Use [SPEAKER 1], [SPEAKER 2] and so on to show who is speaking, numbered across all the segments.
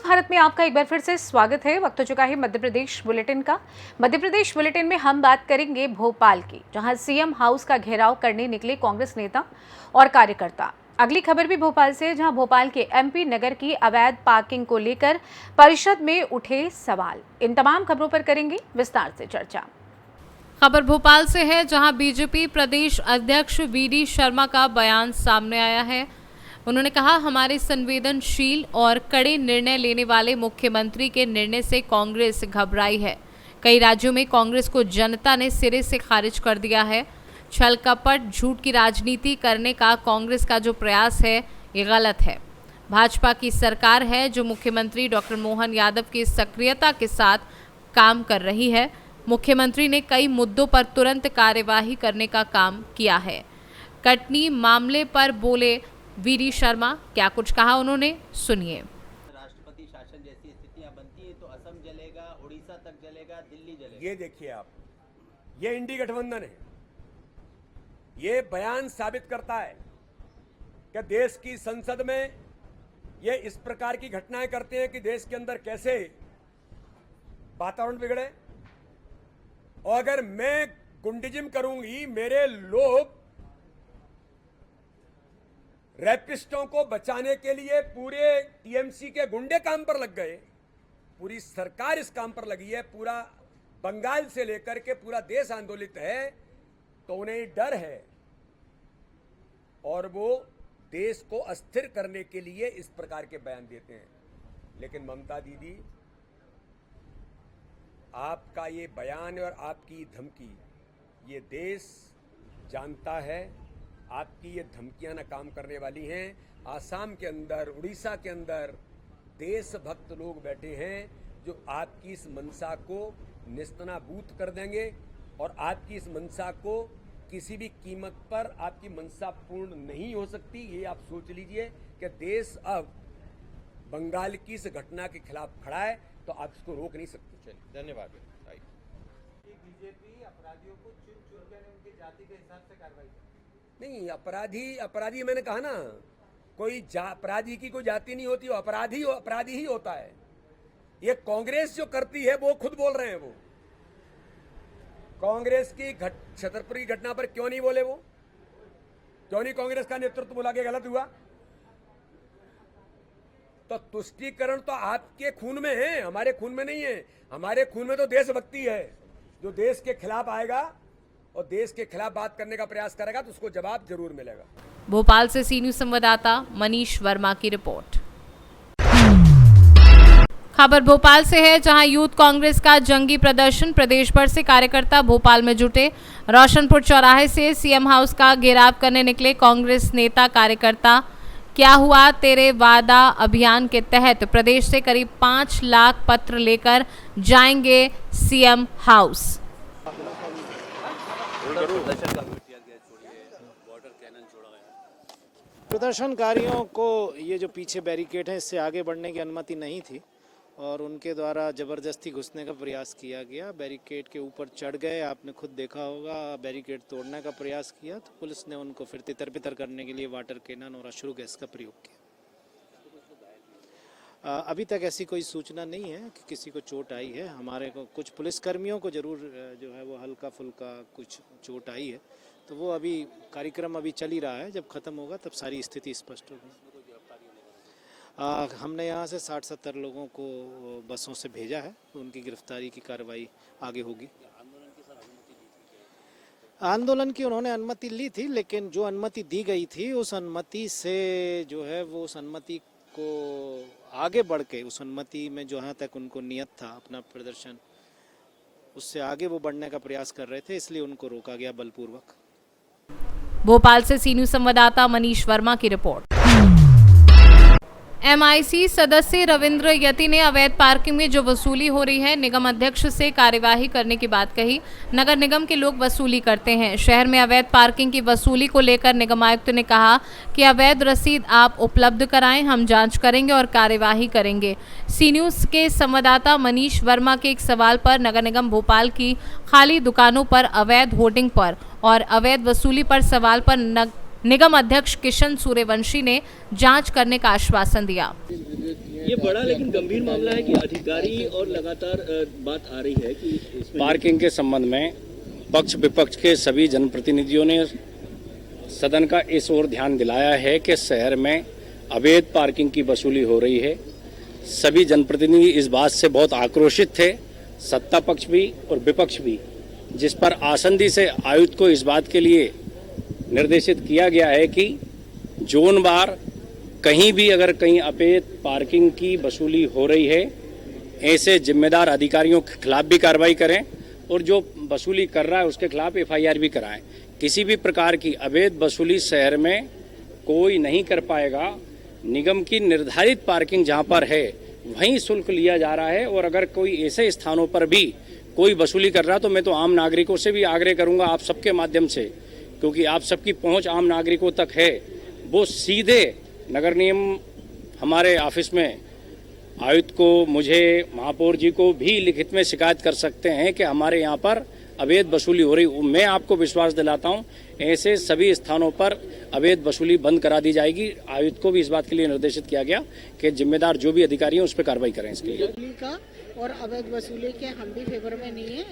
[SPEAKER 1] भारत में आपका एक बार फिर से स्वागत है। वक्त हो चुका है मध्य प्रदेश बुलेटिन का। मध्य प्रदेश बुलेटिन में हम बात करेंगे भोपाल की, जहां सीएम हाउस का घेराव करने निकले कांग्रेस नेता और कार्यकर्ता। अगली खबर भी भोपाल से, जहां भोपाल के एमपी नगर की अवैध पार्किंग को लेकर परिषद में उठे सवाल। इन तमाम खबरों पर करेंगे विस्तार से चर्चा।
[SPEAKER 2] खबर भोपाल से है, जहां बीजेपी प्रदेश अध्यक्ष वीडी शर्मा का बयान सामने आया है। उन्होंने कहा, हमारे संवेदनशील और कड़े निर्णय लेने वाले मुख्यमंत्री के निर्णय से कांग्रेस घबराई है। कई राज्यों में कांग्रेस को जनता ने सिरे से खारिज कर दिया है। छल कपट झूठ की राजनीति करने का कांग्रेस का जो प्रयास है ये गलत है। भाजपा की सरकार है जो मुख्यमंत्री डॉक्टर मोहन यादव की सक्रियता के साथ काम कर रही है। मुख्यमंत्री ने कई मुद्दों पर तुरंत कार्यवाही करने का काम किया है। कटनी मामले पर बोले वीडी शर्मा, क्या कुछ कहा उन्होंने, सुनिए।
[SPEAKER 3] राष्ट्रपति शासन जैसी स्थितियां बनती हैं तो असम जलेगा, उड़ीसा तक जलेगा, दिल्ली जलेगा।
[SPEAKER 4] ये देखिए आप, ये इंडी गठबंधन है। ये बयान साबित करता है कि देश की संसद में ये इस प्रकार की घटनाएं करते हैं कि देश के अंदर कैसे वातावरण बिगड़े। और अगर मैं गुंडिज्म करूंगी, मेरे लोग रैपिस्टों को बचाने के लिए पूरे टीएमसी के गुंडे काम पर लग गए, पूरी सरकार इस काम पर लगी है, पूरा बंगाल से लेकर के पूरा देश आंदोलित है, तो उन्हें डर है और वो देश को अस्थिर करने के लिए इस प्रकार के बयान देते हैं। लेकिन ममता दीदी, आपका ये बयान और आपकी धमकी ये देश जानता है। आपकी ये धमकियां ना काम करने वाली हैं। आसाम के अंदर, उड़ीसा के अंदर देशभक्त लोग बैठे हैं जो आपकी इस मंशा को निस्तनाबूद कर देंगे और आपकी इस मंशा को किसी भी कीमत पर आपकी मंशा पूर्ण नहीं हो सकती। ये आप सोच लीजिए कि देश अब बंगाल की इस घटना के खिलाफ खड़ा है, तो आप इसको रोक नहीं सकते।
[SPEAKER 3] चलिए, धन्यवाद।
[SPEAKER 5] बीजेपी अपराधियों को चुन कर उनकी जाति के हिसाब से कार्रवाई करती है।
[SPEAKER 4] नहीं, अपराधी मैंने कहा ना, कोई अपराधी की कोई जाति नहीं होती, वो अपराधी ही होता है। ये कांग्रेस जो करती है वो खुद बोल रहे हैं। वो कांग्रेस की छतरपुर की घटना पर क्यों नहीं बोले? वो क्यों नहीं कांग्रेस का नेतृत्व बोला कि गलत हुआ? तो तुष्टीकरण तो आपके खून में है, हमारे खून में नहीं है। हमारे खून में तो देशभक्ति है। जो देश के खिलाफ आएगा और देश के खिलाफ बात करने का प्रयास करेगा तो उसको जवाब जरूर मिलेगा।
[SPEAKER 2] भोपाल से सी न्यूज संवाददाता मनीष वर्मा की रिपोर्ट। खबर भोपाल से है, जहां यूथ कांग्रेस का जंगी प्रदर्शन, प्रदेश भर से कार्यकर्ता भोपाल में जुटे। रोशनपुर चौराहे से सीएम हाउस का घेराव करने निकले कांग्रेस नेता कार्यकर्ता। क्या हुआ तेरे वादा अभियान के तहत प्रदेश से करीब 5 लाख पत्र लेकर जाएंगे सीएम हाउस।
[SPEAKER 5] प्रदर्शनकारियों को ये जो पीछे बैरिकेड है इससे आगे बढ़ने की अनुमति नहीं थी और उनके द्वारा जबरदस्ती घुसने का प्रयास किया गया। बैरिकेड के ऊपर चढ़ गए, आपने खुद देखा होगा। बैरिकेड तोड़ने का प्रयास किया तो पुलिस ने उनको फिर तितर बितर करने के लिए वाटर कैनन और अश्रु गैस का प्रयोग किया। अभी तक ऐसी कोई सूचना नहीं है कि किसी को चोट आई है। हमारे को कुछ पुलिसकर्मियों को जरूर जो है वो हल्का फुल्का कुछ चोट आई है, तो वो अभी कार्यक्रम अभी चल ही रहा है। जब खत्म होगा तब सारी स्थिति स्पष्ट होगी। हमने यहाँ से 60-70 लोगों को बसों से भेजा है, तो उनकी गिरफ्तारी की कार्रवाई आगे होगी। आंदोलन की उन्होंने अनुमति ली थी, लेकिन जो अनुमति दी गई थी उस अनुमति से जो है वो उस अनुमति को आगे बढ़ के उस अनुमति में जहाँ तक उनको नियत था अपना प्रदर्शन, उससे आगे वो बढ़ने का प्रयास कर रहे थे, इसलिए उनको रोका गया बलपूर्वक।
[SPEAKER 2] भोपाल से सी न्यूज संवाददाता मनीष वर्मा की रिपोर्ट। एमआईसी सदस्य रविंद्र यति ने अवैध पार्किंग में जो वसूली हो रही है, निगम अध्यक्ष से कार्यवाही करने की बात कही। नगर निगम के लोग वसूली करते हैं। शहर में अवैध पार्किंग की वसूली को लेकर निगम आयुक्त ने कहा कि अवैध रसीद आप उपलब्ध कराएं, हम जांच करेंगे और कार्यवाही करेंगे। सी न्यूज के संवाददाता मनीष वर्मा के एक सवाल पर नगर निगम भोपाल की खाली दुकानों पर अवैध होर्डिंग पर और अवैध वसूली पर सवाल पर निगम अध्यक्ष किशन सूर्यवंशी ने जांच करने का आश्वासन दिया।
[SPEAKER 6] ये बड़ा लेकिन गंभीर मामला है कि अधिकारी और लगातार बात आ रही है कि इसमें
[SPEAKER 7] पार्किंग के संबंध में पक्ष विपक्ष के सभी जनप्रतिनिधियों ने सदन का इस ओर ध्यान दिलाया है कि शहर में अवैध पार्किंग की वसूली हो रही है। सभी जनप्रतिनिधि इस बात से बहुत आक्रोशित थे, सत्ता पक्ष भी और विपक्ष भी, जिस पर आसंदी से आयुक्त को इस बात के लिए निर्देशित किया गया है कि जोन वार कहीं भी अगर कहीं अवैध पार्किंग की वसूली हो रही है, ऐसे जिम्मेदार अधिकारियों के खिलाफ भी कार्रवाई करें और जो वसूली कर रहा है उसके खिलाफ एफआईआर भी कराएं। किसी भी प्रकार की अवैध वसूली शहर में कोई नहीं कर पाएगा। निगम की निर्धारित पार्किंग जहां पर है वहीं शुल्क लिया जा रहा है, और अगर कोई ऐसे स्थानों पर भी कोई वसूली कर रहा है तो मैं तो आम नागरिकों से भी आग्रह करूंगा, आप सबके माध्यम से, क्योंकि आप सबकी पहुंच आम नागरिकों तक है, वो सीधे नगर निगम हमारे ऑफिस में आयुक्त को, मुझे, महापौर जी को भी लिखित में शिकायत कर सकते हैं कि हमारे यहाँ पर अवैध वसूली हो रही। मैं आपको विश्वास दिलाता हूँ ऐसे सभी स्थानों पर अवैध वसूली बंद करा दी जाएगी। आयुक्त को भी इस बात के लिए निर्देशित किया गया कि जिम्मेदार जो भी अधिकारी हैं उस पर कार्रवाई करें। इसके लिए
[SPEAKER 8] वसूली का और अवैध वसूली के हम भी फेवर में नहीं है।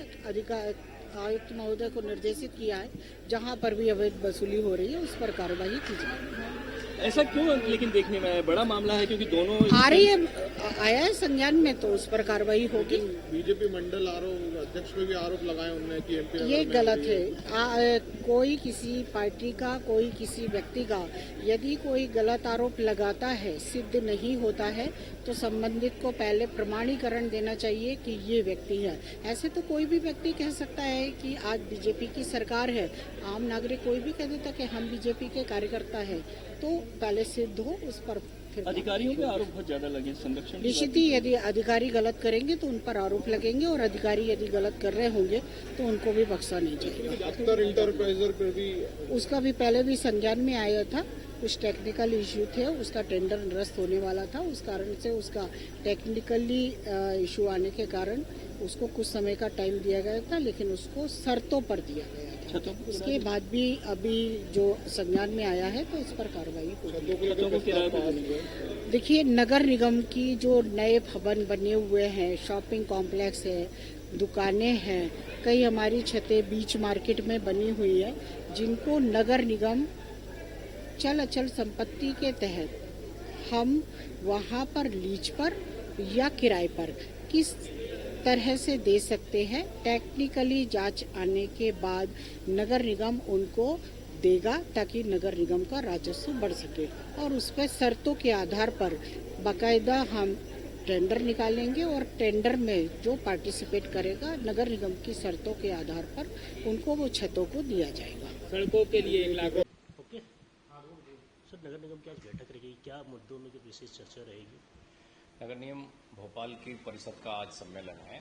[SPEAKER 8] आयुक्त महोदय को निर्देशित किया है जहां पर भी अवैध वसूली हो रही है उस पर कार्रवाई की जाए।
[SPEAKER 6] ऐसा क्यों लेकिन देखने में आया? बड़ा मामला है क्योंकि दोनों
[SPEAKER 8] आ रही है, आया है संज्ञान में, तो उस पर कार्रवाई होगी।
[SPEAKER 9] बीजेपी मंडल आरोप अध्यक्ष पे भी आरोप लगाए उन्होंने कि एमपी
[SPEAKER 8] ये गलत है। कोई किसी पार्टी का, कोई किसी व्यक्ति का यदि कोई गलत आरोप लगाता है, सिद्ध नहीं होता है, तो संबंधित को पहले प्रमाणीकरण देना चाहिए कि ये व्यक्ति है। ऐसे तो कोई भी व्यक्ति कह सकता है कि आज बीजेपी की सरकार है, आम नागरिक कोई भी कह देता कि हम बीजेपी के कार्यकर्ता है, तो पहले सिद्ध हो उस पर फिर
[SPEAKER 6] अधिकारियों पे आरोप बहुत ज्यादा लगे। संरक्षण
[SPEAKER 8] निश्चित ही यदि अधिकारी गलत करेंगे तो उन पर आरोप लगेंगे, और अधिकारी यदि गलत कर रहे होंगे तो उनको भी बख्शा नहीं जाएगा।
[SPEAKER 9] अख्तर इंटरप्राइजर पे भी
[SPEAKER 8] उसका भी पहले भी संज्ञान में आया था, कुछ टेक्निकल इश्यू थे, उसका टेंडर निरस्त होने वाला था, उस कारण से उसका टेक्निकली इशू आने के कारण उसको कुछ समय का टाइम दिया गया था, लेकिन उसको शर्तों पर दिया गया था। उसके बाद भी अभी जो संज्ञान में आया है तो इस पर कार्रवाई होगी। देखिए, नगर निगम की जो नए भवन बने हुए हैं, शॉपिंग कॉम्प्लेक्स है, दुकानें हैं, कई हमारी छतें बीच मार्केट में बनी हुई है, जिनको नगर निगम चल अचल संपत्ति के तहत हम वहाँ पर लीज पर या किराए पर किस तरह से दे सकते हैं, टेक्निकली जांच आने के बाद नगर निगम उनको देगा, ताकि नगर निगम का राजस्व बढ़ सके। और उस पर शर्तों के आधार पर बाकायदा हम टेंडर निकालेंगे, और टेंडर में जो पार्टिसिपेट करेगा नगर निगम की शर्तों के आधार पर उनको वो छतों को दिया जाएगा।
[SPEAKER 6] सड़कों के लिए 1 लाख।
[SPEAKER 10] ओके सर, नगर निगम की आज बैठक रहेगी, क्या मुद्दों में जो विशेष चर्चा रहेगी?
[SPEAKER 7] नगर निगम भोपाल की परिषद का आज सम्मेलन है,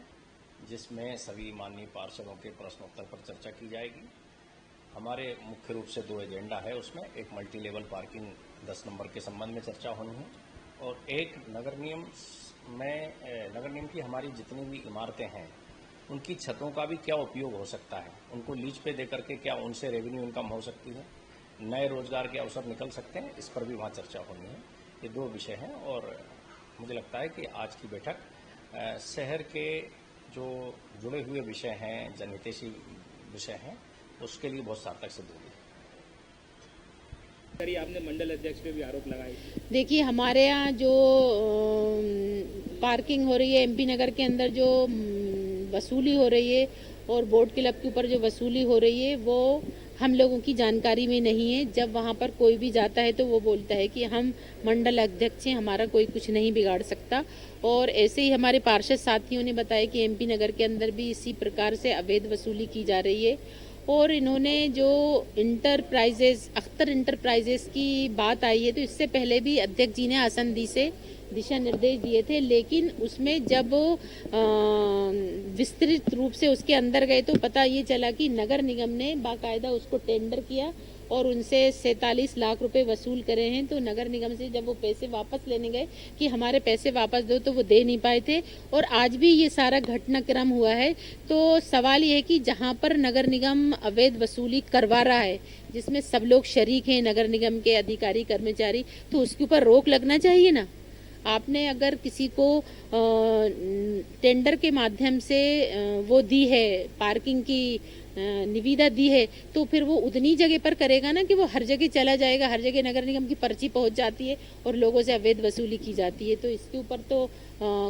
[SPEAKER 7] जिसमें सभी माननीय पार्षदों के प्रश्नोत्तर पर चर्चा की जाएगी। हमारे मुख्य रूप से 2 एजेंडा है, उसमें एक मल्टी लेवल पार्किंग 10 नंबर के संबंध में चर्चा होनी है, और एक नगर निगम की हमारी जितनी भी इमारतें हैं उनकी छतों का भी क्या उपयोग हो सकता है, उनको लीज पे दे करके क्या उनसे रेवेन्यू इनकम हो सकती है, नए रोजगार के अवसर निकल सकते हैं, इस पर भी वहाँ चर्चा होनी है। ये 2 विषय हैं, और मुझे लगता है कि आज की बैठक शहर के जो जुड़े हुए विषय हैं, जनहितैषी विषय हैं, उसके लिए बहुत सार्थक सिद्ध होगी।
[SPEAKER 6] आपने मंडल अध्यक्ष पे भी आरोप लगाए।
[SPEAKER 11] देखिए, हमारे यहाँ जो पार्किंग हो रही है एमपी नगर के अंदर, जो वसूली हो रही है और बोर्ड क्लब के ऊपर जो वसूली हो रही है, वो हम लोगों की जानकारी में नहीं है। जब वहाँ पर कोई भी जाता है तो वो बोलता है कि हम मंडल अध्यक्ष हैं, हमारा कोई कुछ नहीं बिगाड़ सकता। और ऐसे ही हमारे पार्षद साथियों ने बताया कि एमपी नगर के अंदर भी इसी प्रकार से अवैध वसूली की जा रही है। और इन्होंने जो अख्तर इंटरप्राइजेस की बात आई है, तो इससे पहले भी अध्यक्ष जी ने आसंदी से दिशा निर्देश दिए थे, लेकिन उसमें जब विस्तृत रूप से उसके अंदर गए तो पता ये चला कि नगर निगम ने बाकायदा उसको टेंडर किया और उनसे 47 लाख रुपए वसूल करे हैं। तो नगर निगम से जब वो पैसे वापस लेने गए कि हमारे पैसे वापस दो, तो वो दे नहीं पाए थे। और आज भी ये सारा घटनाक्रम हुआ है। तो सवाल ये है कि जहाँ पर नगर निगम अवैध वसूली करवा रहा है, जिसमें सब लोग शरीक हैं, नगर निगम के अधिकारी कर्मचारी, तो उसके ऊपर रोक लगना चाहिए ना। आपने अगर किसी को टेंडर के माध्यम से वो दी है, पार्किंग की निविदा दी है, तो फिर वो उतनी जगह पर करेगा ना कि वो हर जगह चला जाएगा। हर जगह नगर निगम की पर्ची पहुंच जाती है और लोगों से अवैध वसूली की जाती है। तो इसके ऊपर तो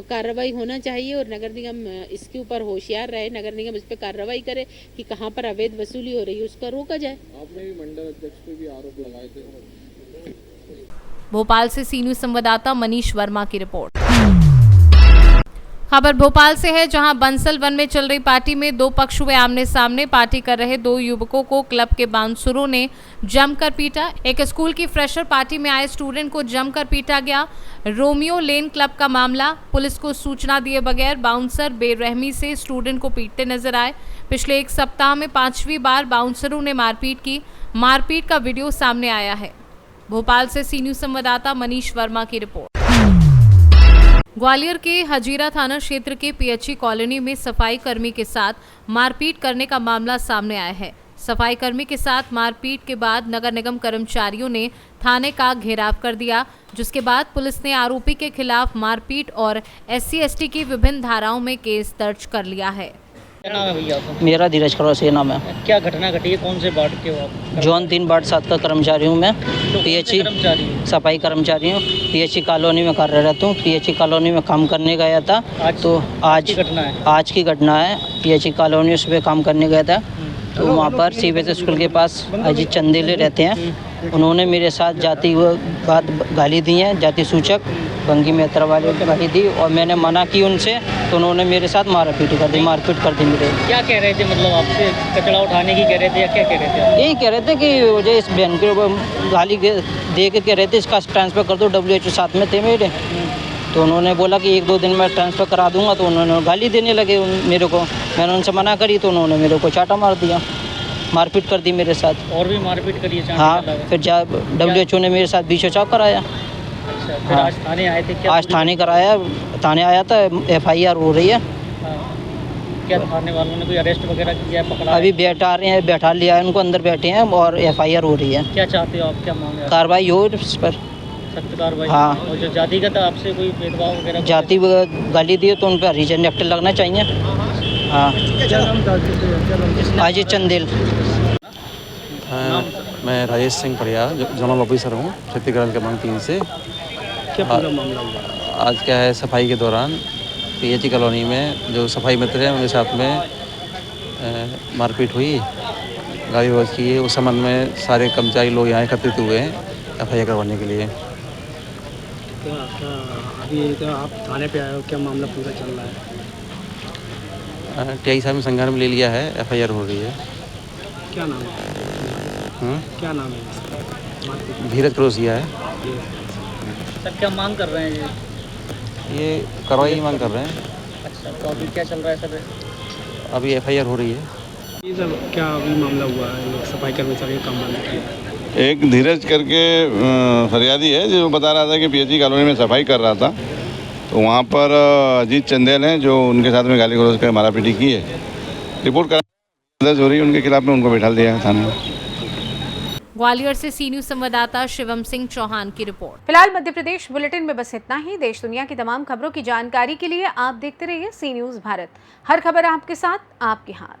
[SPEAKER 11] कार्रवाई होना चाहिए और नगर निगम इसके ऊपर होशियार रहे। नगर निगम इस पर कार्रवाई करे कि कहाँ पर अवैध वसूली हो रही है, उसका रोका जाए।
[SPEAKER 9] आपने भी मंडल अध्यक्ष पे भी आरोप लगाए थे।
[SPEAKER 2] भोपाल से सी न्यूज संवाददाता मनीष वर्मा की रिपोर्ट। खबर भोपाल से है, जहां बंसल वन में चल रही पार्टी में दो पक्ष हुए आमने सामने। पार्टी कर रहे दो युवकों को क्लब के बाउंसरों ने जमकर पीटा। एक स्कूल की फ्रेशर पार्टी में आए स्टूडेंट को जमकर पीटा गया। रोमियो लेन क्लब का मामला। पुलिस को सूचना दिए बगैर बाउंसर बेरहमी से स्टूडेंट को पीटते नजर आए। पिछले एक सप्ताह में 5वीं बार बाउंसरों ने मारपीट की। मारपीट का वीडियो सामने आया है। भोपाल से सी न्यूज संवाददाता मनीष वर्मा की रिपोर्ट। ग्वालियर के हजीरा थाना क्षेत्र के पीएचई कॉलोनी में सफाई कर्मी के साथ मारपीट करने का मामला सामने आया है। सफाई कर्मी के साथ मारपीट के बाद नगर निगम कर्मचारियों ने थाने का घेराव कर दिया, जिसके बाद पुलिस ने आरोपी के खिलाफ मारपीट और SC/ST की विभिन्न धाराओं में केस दर्ज कर लिया है।
[SPEAKER 6] क्या नाम है भैया आपका?
[SPEAKER 12] मेरा धीरज खरोसे नाम है।
[SPEAKER 6] क्या घटना घटी है? कौन से वार्ड के हो आप?
[SPEAKER 12] जोन 3 वार्ड 7 का कर्मचारी हूँ मैं। पीएचई
[SPEAKER 6] कर्मचारी
[SPEAKER 12] सफाई कर्मचारी हूँ। पीएचई कॉलोनी में कार्यरत हूँ। पीएचई कॉलोनी में काम करने गया था। तो आज की घटना है। पीएचई कॉलोनी उस पर काम करने गया था, तो वहाँ पर सीवेज स्कूल के पास अजीत चंदेले रहते हैं। उन्होंने मेरे साथ जाति बात गाली दी है, जाति सूचक बंगी मेहता वाले गाली दी, और मैंने मना की उनसे, तो उन्होंने मेरे साथ मारपीट कर दी मेरे।
[SPEAKER 6] क्या कह रहे थे? मतलब आपसे कचरा उठाने की कह रहे थे या क्या कह रहे थे?
[SPEAKER 12] यही कह रहे थे कि मुझे इस बहन को गाली दे के कह रहे थे इसका ट्रांसफ़र कर दो। WHO साथ में थे मेरे, तो उन्होंने बोला कि 1-2 दिन में ट्रांसफ़र करा दूंगा, तो उन्होंने गाली देने लगे मेरे को। मैंने उनसे मना करी तो उन्होंने मेरे को चाटा मार दिया, मारपीट कर दी मेरे साथ।
[SPEAKER 6] और भी मारपीट करी है?
[SPEAKER 12] हाँ, फिर WHO ने मेरे साथ बीचो कराया।
[SPEAKER 6] अच्छा, फिर आज थाने आए थे? क्या
[SPEAKER 12] आज थाने आया था। FIR हो रही है।
[SPEAKER 6] क्या थाने वालों ने कोई अरेस्ट वगैरह किया है? पकड़ा?
[SPEAKER 12] अभी बैठा लिया है उनको, अंदर बैठे हैं और FIR हो रही है।
[SPEAKER 6] क्या चाहते हो आप? क्या मांग है?
[SPEAKER 12] कार्रवाई हो इस पर,
[SPEAKER 6] सख्त कार्रवाई।
[SPEAKER 12] हाँ।
[SPEAKER 6] और जो जातिगत आपसे कोई भेदभाव वगैरह?
[SPEAKER 12] जाति गाली दिए तो उन पर हरिजन एक्ट लगना चाहिए। हाँ। अजीत चंदेल।
[SPEAKER 13] मैं राजेश सिंह पड़िया जोनल ऑफिसर हूँ छत्तीसगढ़ के मांग 3 से।
[SPEAKER 10] क्या पूरा मामला हुआ?
[SPEAKER 13] आज क्या है, सफाई के दौरान पीएचई कॉलोनी में जो सफाई मित्र हैं उनके साथ में मारपीट हुई, गाली गलौज की है। उस संबंध में सारे कर्मचारी लोग यहाँ एकत्रित हुए हैं FIR करवाने के लिए।
[SPEAKER 10] क्या अभी तो आप थाने पे आए हो, क्या मामला पूरा चल रहा है?
[SPEAKER 13] TI साहब ने संज्ञान में ले लिया है, FIR हो रही है।
[SPEAKER 10] क्या नाम है? क्या नाम है?
[SPEAKER 13] धीरज खरोसिया है।
[SPEAKER 6] सर क्या मांग कर रहे हैं?
[SPEAKER 13] ये कार्रवाई मांग कर रहे हैं।
[SPEAKER 6] अच्छा, तो अभी क्या चल रहा है सर?
[SPEAKER 13] अभी FIR हो रही है।
[SPEAKER 10] ये सब क्या अभी मामला हुआ है? सफाई कर्मचारी का काम बंद?
[SPEAKER 9] एक धीरज करके फरियादी है जो बता रहा था कि पीएचई कॉलोनी में सफाई कर रहा था, तो वहाँ पर अजीत चंदेल हैं जो उनके साथ में गाली गलौज कर मारापीटी की है। रिपोर्ट दर्ज हो रही है उनके खिलाफ में, उनको बैठा दिया है थाने में।
[SPEAKER 2] ग्वालियर से सी न्यूज संवाददाता शिवम सिंह चौहान की रिपोर्ट।
[SPEAKER 1] फिलहाल मध्य प्रदेश बुलेटिन में बस इतना ही। देश दुनिया की तमाम खबरों की जानकारी के लिए आप देखते रहिए सी न्यूज भारत। हर खबर आपके साथ, आपके हाथ।